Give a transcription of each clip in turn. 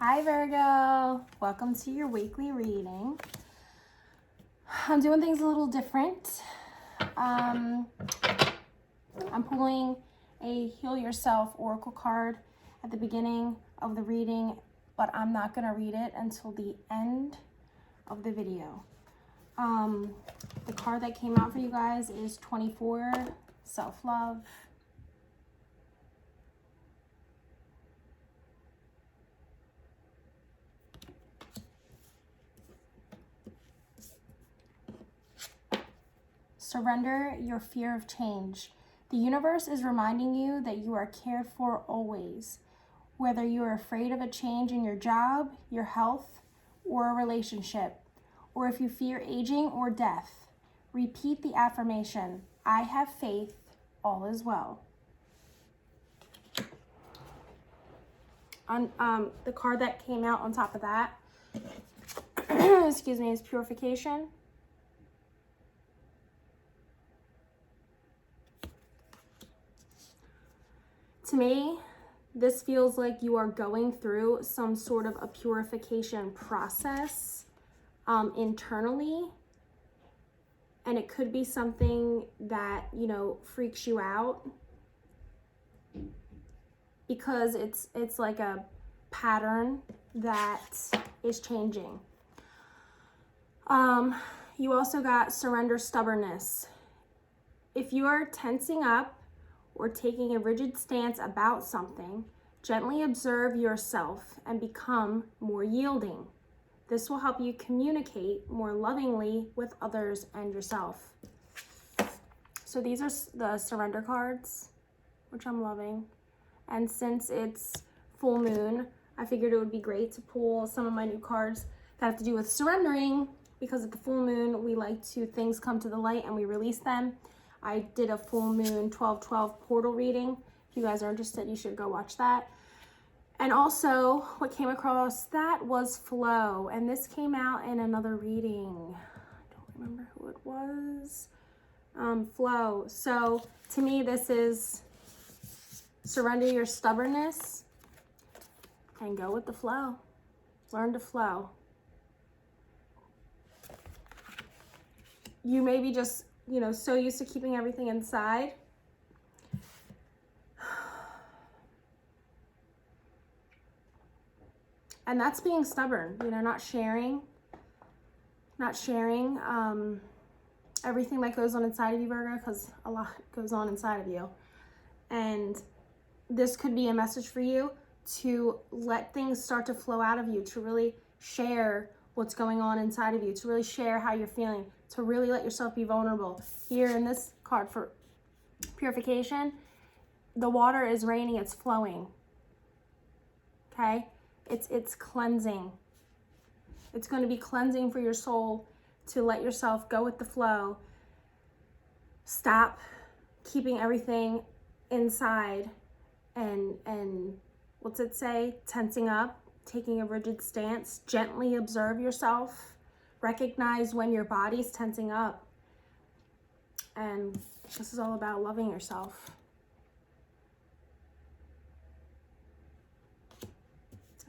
Hi Virgo, welcome to your weekly reading. I'm doing things a little different. I'm pulling a Heal Yourself Oracle card at the beginning of the reading, but I'm not going to read it until the end of the video. The card that came out for you guys is 24, Self-Love. Surrender your fear of change. The universe is reminding you that you are cared for always. Whether you are afraid of a change in your job, your health, or a relationship, or if you fear aging or death, repeat the affirmation, I have faith, all is well. The card that came out on top of that, excuse me, is Purification. To me, this feels like you are going through some sort of a purification process internally. And it could be something that, freaks you out because it's like a pattern that is changing. You also got surrender stubbornness. If you are tensing up or taking a rigid stance about something, gently observe yourself and become more yielding. This will help you communicate more lovingly with others and yourself. So these are the surrender cards, which I'm loving. And since it's full moon, I figured it would be great to pull some of my new cards that have to do with surrendering, because at the full moon, we like to, things come to the light and we release them. I did a full moon 12/12 portal reading. If you guys are interested, you should go watch that. And also, what came across that was flow. And this came out in another reading. I don't remember who it was. Flow. So to me, this is surrender your stubbornness and go with the flow. Learn to flow. You may be just so used to keeping everything inside. And that's being stubborn, not sharing everything that goes on inside of you, Virgo, because a lot goes on inside of you. And this could be a message for you to let things start to flow out of you, to really share what's going on inside of you, to really share how you're feeling, to really let yourself be vulnerable. Here in this card for purification, the water is raining, it's flowing. Okay? It's cleansing. It's going to be cleansing for your soul to let yourself go with the flow. Stop keeping everything inside and what's it say? Tensing up, taking a rigid stance. Gently observe yourself. Recognize when your body's tensing up. And this is all about loving yourself.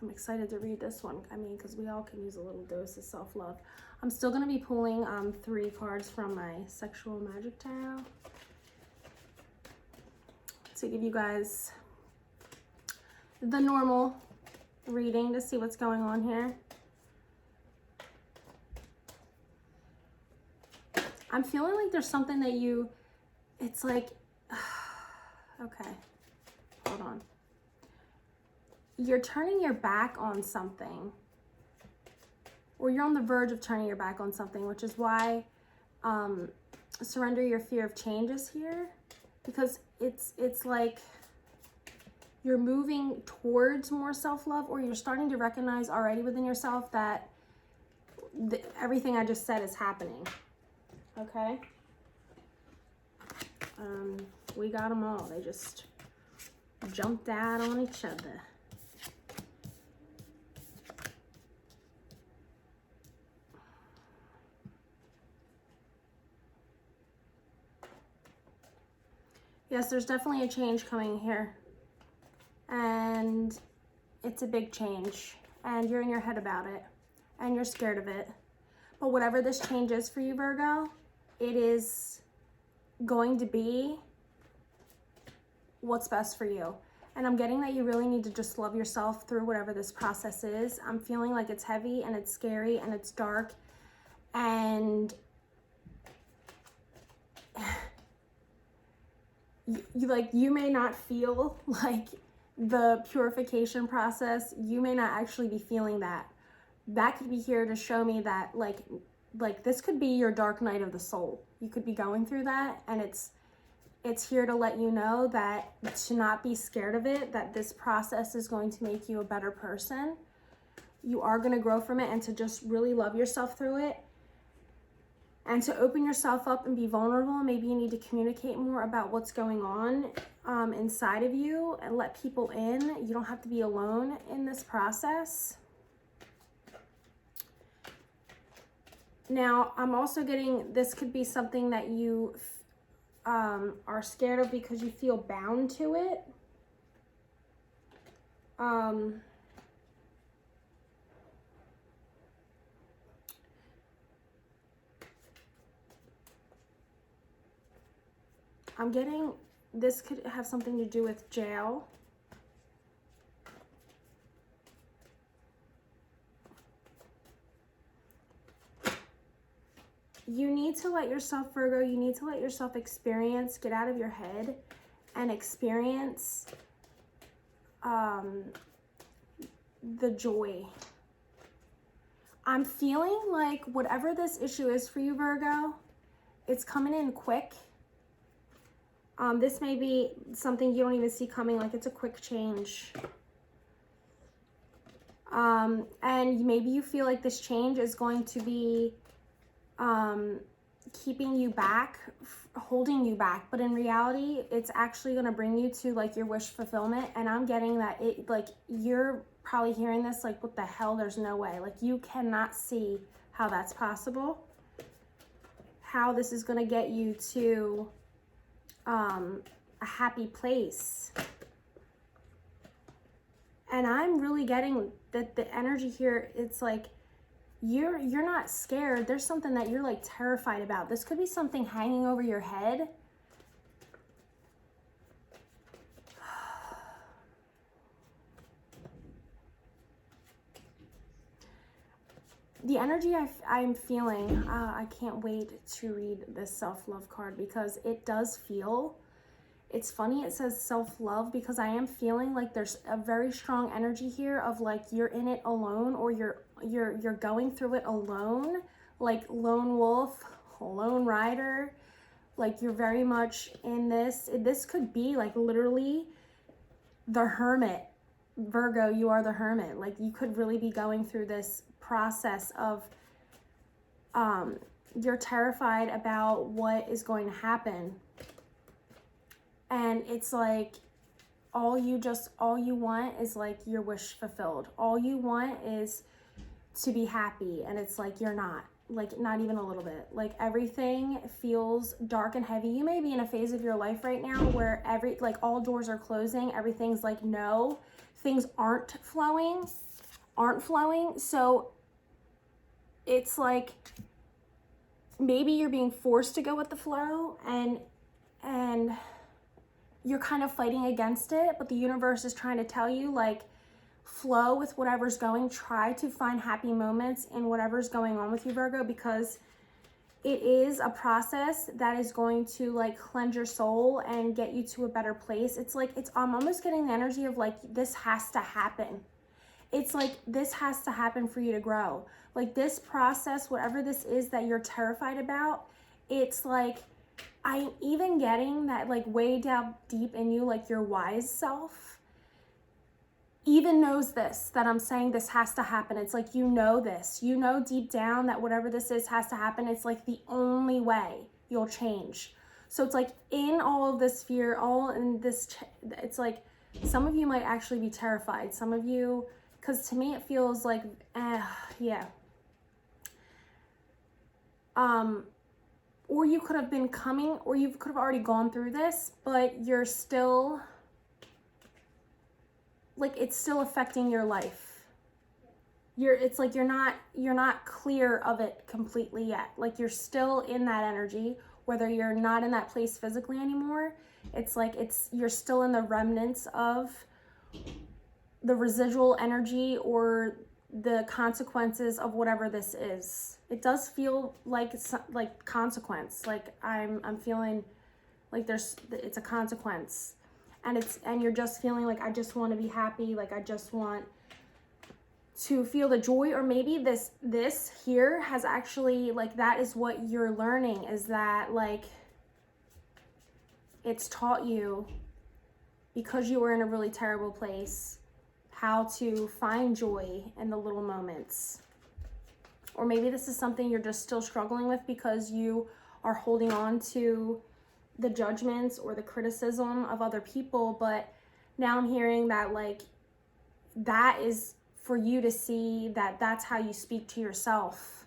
I'm excited to read this one. Because we all can use a little dose of self-love. I'm still going to be pulling 3 cards from my Sexual Magic Tarot to give you guys the normal reading to see what's going on here. I'm feeling like there's something that it's like, okay, hold on. You're turning your back on something, or you're on the verge of turning your back on something, which is why surrender your fear of change is here, because it's like you're moving towards more self-love, or you're starting to recognize already within yourself that everything I just said is happening. Okay? We got them all. They just jumped out on each other. Yes, there's definitely a change coming here. And it's a big change. and you're in your head about it and you're scared of it. But whatever this change is for you, Virgo, it is going to be what's best for you. And I'm getting that you really need to just love yourself through whatever this process is. I'm feeling like it's heavy and it's scary and it's dark, and you may not feel like the purification process, you may not actually be feeling that. That could be here to show me that like this could be your dark night of the soul. You could be going through that, and it's here to let you know that to not be scared of it, that this process is going to make you a better person. You are going to grow from it, and to just really love yourself through it, and to open yourself up and be vulnerable. Maybe you need to communicate more about what's going on inside of you and let people in. You don't have to be alone in this process. Now, I'm also getting, this could be something that you are scared of because you feel bound to it. I'm getting, this could have something to do with jail. You need to let yourself, Virgo, you need to let yourself experience, get out of your head and experience the joy. I'm feeling like whatever this issue is for you, Virgo, it's coming in quick. This may be something you don't even see coming, like it's a quick change. And maybe you feel like this change is going to be keeping you back, holding you back, but in reality, it's actually going to bring you to like your wish fulfillment. And I'm getting that it, like, you're probably hearing this like, what the hell, there's no way, like you cannot see how that's possible, how this is going to get you to a happy place. And I'm really getting that the energy here, it's like you're not scared. There's something that you're like terrified about. This could be something hanging over your head. The energy I'm feeling, I can't wait to read this self-love card because it does feel, it's funny it says self-love because I am feeling like there's a very strong energy here of like you're in it alone, or you're going through it alone, like lone wolf, lone rider, like you're very much in this. This could be like literally the hermit. Virgo, you are the hermit. Like you could really be going through this process of you're terrified about what is going to happen, and it's like all you want is like your wish fulfilled. All you want is to be happy, and it's like you're not, like not even a little bit. Like everything feels dark and heavy. You may be in a phase of your life right now where all doors are closing, everything's like no, things aren't flowing. So it's like maybe you're being forced to go with the flow, and you're kind of fighting against it, but the universe is trying to tell you like flow with whatever's going. Try to find happy moments in whatever's going on with you, Virgo, because it is a process that is going to like cleanse your soul and get you to a better place. It's like I'm almost getting the energy of like this has to happen. It's like this has to happen for you to grow. Like this process, whatever this is that you're terrified about, it's like I'm even getting that like way down deep in you, like your wise self even knows this, that I'm saying this has to happen. It's like, you know this, you know deep down that whatever this is has to happen. It's like the only way you'll change. So it's like in all of this fear, all in this, it's like some of you might actually be terrified. Some of you, because to me it feels like, yeah. Or you could have been coming, or you could have already gone through this, but you're still, like it's still affecting your life. it's like you're not clear of it completely yet. Like you're still in that energy, whether you're not in that place physically anymore. It's like you're still in the remnants of the residual energy or the consequences of whatever this is. It does feel like consequence. Like I'm feeling like it's a consequence, and you're just feeling like, I just want to be happy. Like I just want to feel the joy. Or maybe this here has actually, like, that is what you're learning, is that like it's taught you, because you were in a really terrible place, how to find joy in the little moments. Or maybe this is something you're just still struggling with because you are holding on to the judgments or the criticism of other people. But now I'm hearing that like that is for you to see that that's how you speak to yourself,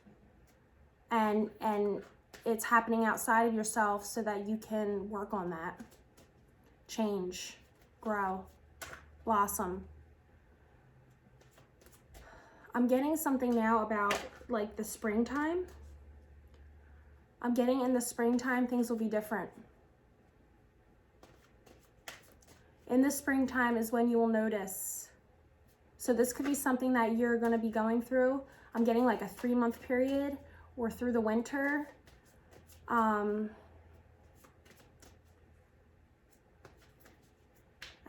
and it's happening outside of yourself, so that you can work on that, change, grow, blossom. I'm getting something now about like the springtime. I'm getting in the springtime things will be different. In the springtime is when you will notice. So this could be something that you're going to be going through. I'm getting like a 3-month period or through the winter. And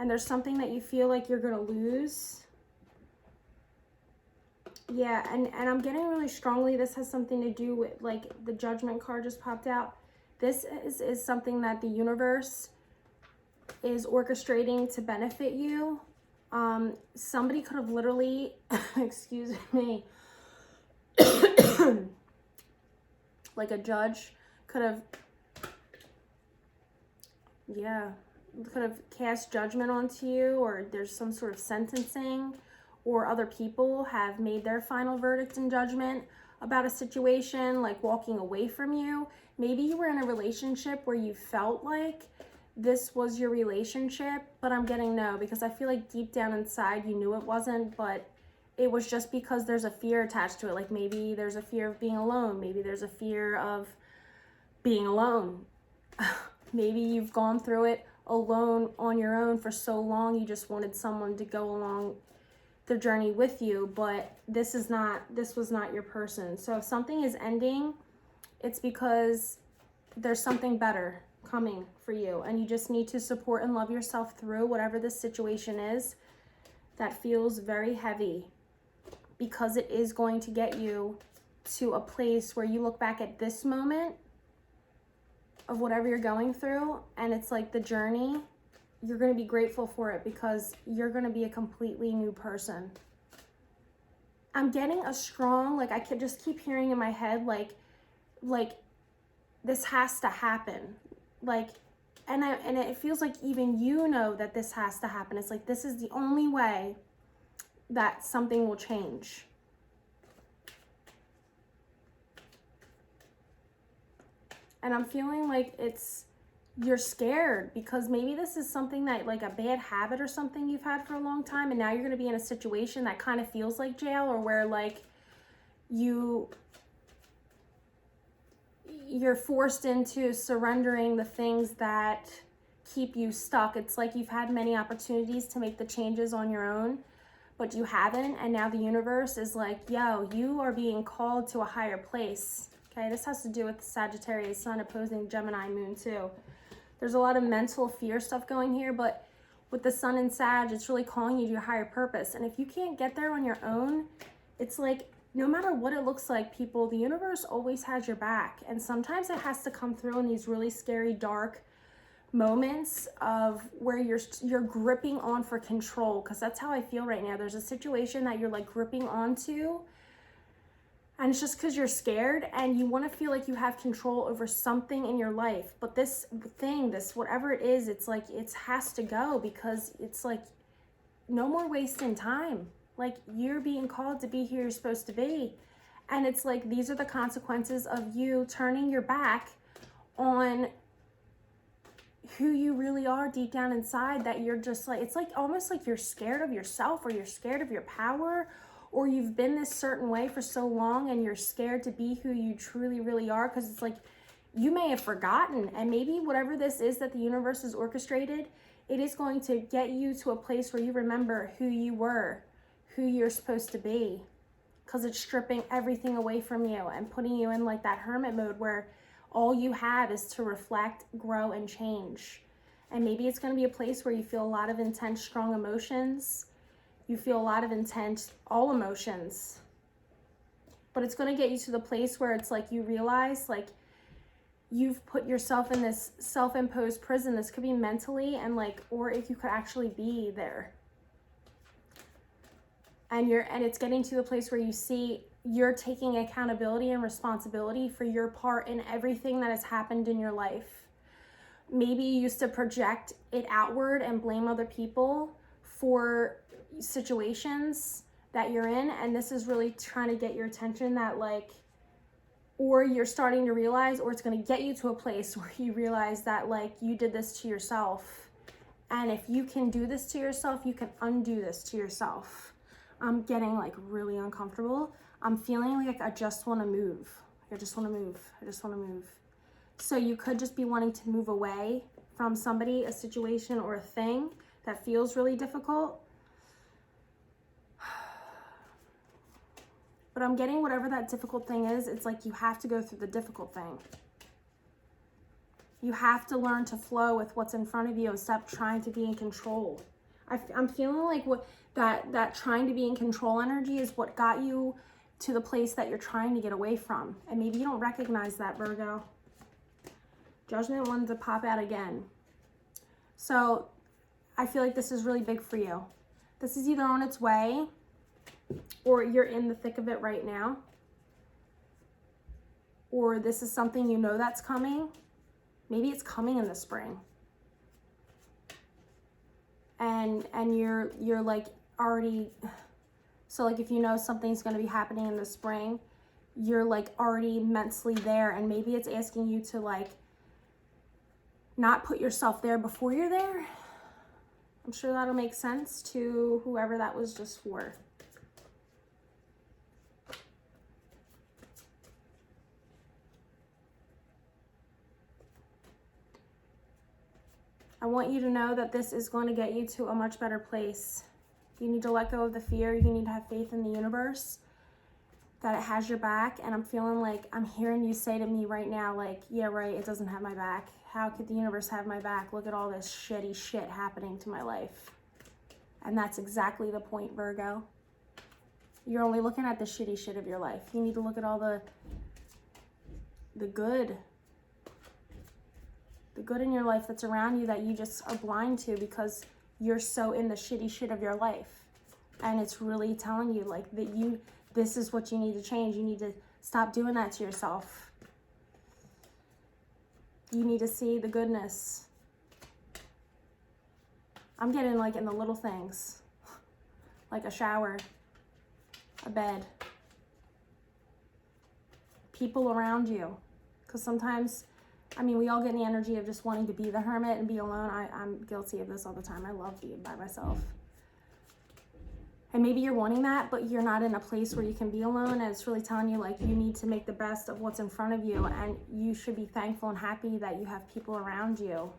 there's something that you feel like you're going to lose. Yeah, and I'm getting really strongly, this has something to do with, like, the Judgment card just popped out. This is something that the universe is orchestrating to benefit you. Somebody could have literally, excuse me, like a judge could have, yeah, could have cast judgment onto you, or there's some sort of sentencing, or other people have made their final verdict and judgment about a situation, like walking away from you. Maybe you were in a relationship where you felt like this was your relationship, but I'm getting no, because I feel like deep down inside you knew it wasn't, but it was just because there's a fear attached to it. Like maybe there's a fear of being alone. Maybe there's a fear of being alone. Maybe you've gone through it alone on your own for so long, you just wanted someone to go along the journey with you, but this was not your person. So if something is ending, it's because there's something better coming for you, and you just need to support and love yourself through whatever this situation is that feels very heavy, because it is going to get you to a place where you look back at this moment of whatever you're going through, and it's like the journey, you're going to be grateful for it, because you're going to be a completely new person. I'm getting a strong, like, I could just keep hearing in my head, like this has to happen. Like, and it feels like even you know that this has to happen. It's like, this is the only way that something will change. And I'm feeling like you're scared, because maybe this is something that, like, a bad habit or something you've had for a long time, and now you're going to be in a situation that kind of feels like jail, or where like you're forced into surrendering the things that keep you stuck. It's like you've had many opportunities to make the changes on your own, but you haven't, and now the universe is like, yo, you are being called to a higher place. Okay, this has to do with the Sagittarius sun opposing Gemini moon too. There's a lot of mental fear stuff going here, but with the sun in Sag, it's really calling you to your higher purpose. And if you can't get there on your own, it's like, no matter what it looks like, people, the universe always has your back. And sometimes it has to come through in these really scary, dark moments of where you're gripping on for control, because that's how I feel right now. There's a situation that you're like gripping onto, and it's just because you're scared and you want to feel like you have control over something in your life. But this thing, this whatever it is, it's like it has to go, because it's like no more wasting time. Like, you're being called to be here, you're supposed to be. And it's like, these are the consequences of you turning your back on who you really are deep down inside, that you're just like, it's like almost like you're scared of yourself, or you're scared of your power, or you've been this certain way for so long and you're scared to be who you truly, really are, because it's like you may have forgotten. And maybe whatever this is that the universe has orchestrated, it is going to get you to a place where you remember who you were, who you're supposed to be, because it's stripping everything away from you and putting you in like that hermit mode where all you have is to reflect, grow, and change. And maybe it's going to be a place where you feel a lot of intense, strong emotions. You feel a lot of intense, all emotions. But it's going to get you to the place where it's like you realize like you've put yourself in this self-imposed prison. This could be mentally and like, or if you could actually be there. And it's getting to the place where you see you're taking accountability and responsibility for your part in everything that has happened in your life. Maybe you used to project it outward and blame other people for situations that you're in, and this is really trying to get your attention that like, or you're starting to realize, or it's going to get you to a place where you realize that like you did this to yourself. And if you can do this to yourself, you can undo this to yourself. I'm getting like really uncomfortable. I'm feeling like I just want to move. I just want to move. I just want to move. So you could just be wanting to move away from somebody, a situation, or a thing that feels really difficult. But I'm getting whatever that difficult thing is, it's like you have to go through the difficult thing. You have to learn to flow with what's in front of you and stop trying to be in control. I'm feeling like that trying to be in control energy is what got you to the place that you're trying to get away from. And maybe you don't recognize that, Virgo. Judgment wanted to pop out again. So I feel like this is really big for you. This is either on its way or you're in the thick of it right now. Or this is something you know that's coming. Maybe it's coming in the spring. And you're like already, so like if you know something's going to be happening in the spring, you're like already mentally there, and maybe it's asking you to like not put yourself there before you're there. I'm sure that'll make sense to whoever that was just for. I want you to know that this is going to get you to a much better place. You need to let go of the fear. You need to have faith in the universe, that it has your back. And I'm feeling like I'm hearing you say to me right now, like, yeah, right, it doesn't have my back. How could the universe have my back? Look at all this shitty shit happening to my life. And that's exactly the point, Virgo. You're only looking at the shitty shit of your life. You need to look at all the good. The good in your life that's around you that you just are blind to because you're so in the shitty shit of your life. And it's really telling you like that this is what you need to change. You need to stop doing that to yourself. You need to see the goodness. I'm getting like in the little things, like a shower, a bed, people around you. Because sometimes, I mean, we all get in the energy of just wanting to be the hermit and be alone. I'm guilty of this all the time. I love being by myself. And maybe you're wanting that, but you're not in a place where you can be alone. And it's really telling you like you need to make the best of what's in front of you. And you should be thankful and happy that you have people around you.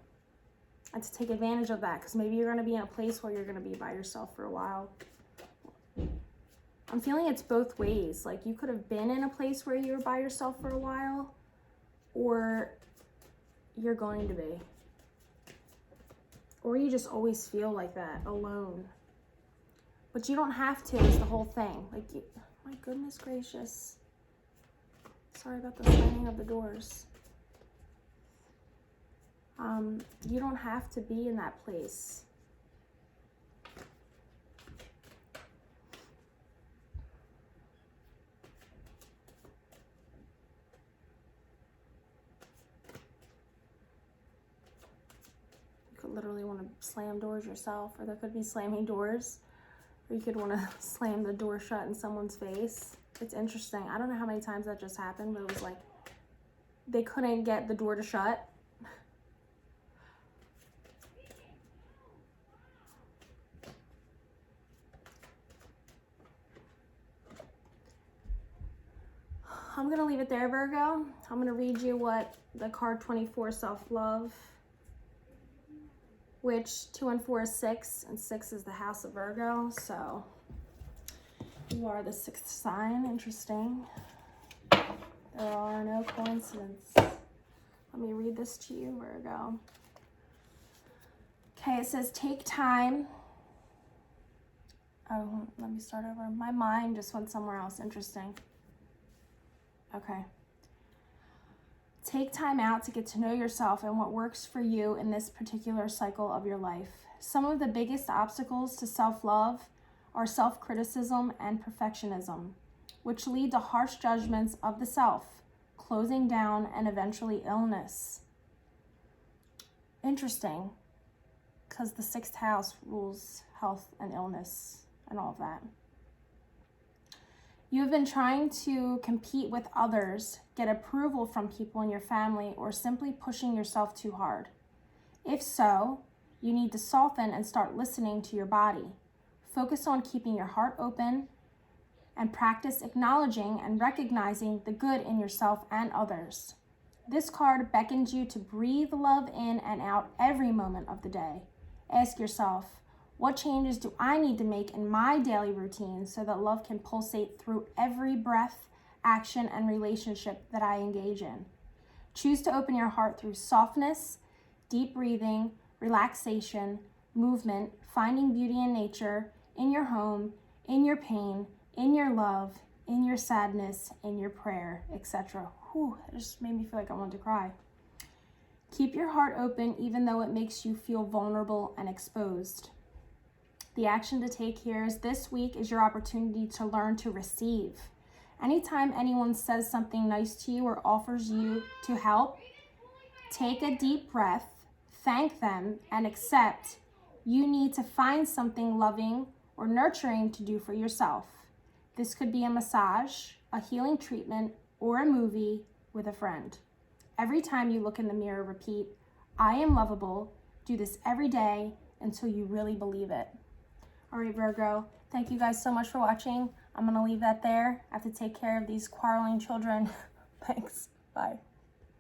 And to take advantage of that, because maybe you're going to be in a place where you're going to be by yourself for a while. I'm feeling it's both ways. Like you could have been in a place where you were by yourself for a while, or you're going to be. Or you just always feel like that, alone. But you don't have to, is the whole thing. Like, my goodness gracious. Sorry about the slamming of the doors. You don't have to be in that place. Literally want to slam doors yourself, or there could be slamming doors, or you could want to slam the door shut in someone's face. It's interesting. I don't know how many times that just happened, but it was like they couldn't get the door to shut. I'm going to leave it there, Virgo. I'm going to read you what the card 24, self-love, which 2 and 4 is 6, and 6 is the house of Virgo. So you are the 6th sign. Interesting. There are no coincidences. Let me read this to you, Virgo. Okay, it says take time. Oh, let me start over. My mind just went somewhere else. Interesting. Okay. Take time out to get to know yourself and what works for you in this particular cycle of your life. Some of the biggest obstacles to self-love are self-criticism and perfectionism, which lead to harsh judgments of the self, closing down, and eventually illness. Interesting, because the 6th house rules health and illness and all of that. You have been trying to compete with others, get approval from people in your family, or simply pushing yourself too hard. If so, you need to soften and start listening to your body. Focus on keeping your heart open and practice acknowledging and recognizing the good in yourself and others. This card beckons you to breathe love in and out every moment of the day. Ask yourself, what changes do I need to make in my daily routine so that love can pulsate through every breath, action, and relationship that I engage in? Choose to open your heart through softness, deep breathing, relaxation, movement, finding beauty in nature, in your home, in your pain, in your love, in your sadness, in your prayer, etc. Whew, it just made me feel like I wanted to cry. Keep your heart open even though it makes you feel vulnerable and exposed. The action to take here is this week is your opportunity to learn to receive. Anytime anyone says something nice to you or offers you to help, take a deep breath, thank them, and accept you need to find something loving or nurturing to do for yourself. This could be a massage, a healing treatment, or a movie with a friend. Every time you look in the mirror, repeat, I am lovable. Do this every day until you really believe it. All right, Virgo, thank you guys so much for watching. I'm going to leave that there. I have to take care of these quarreling children. Thanks. Bye.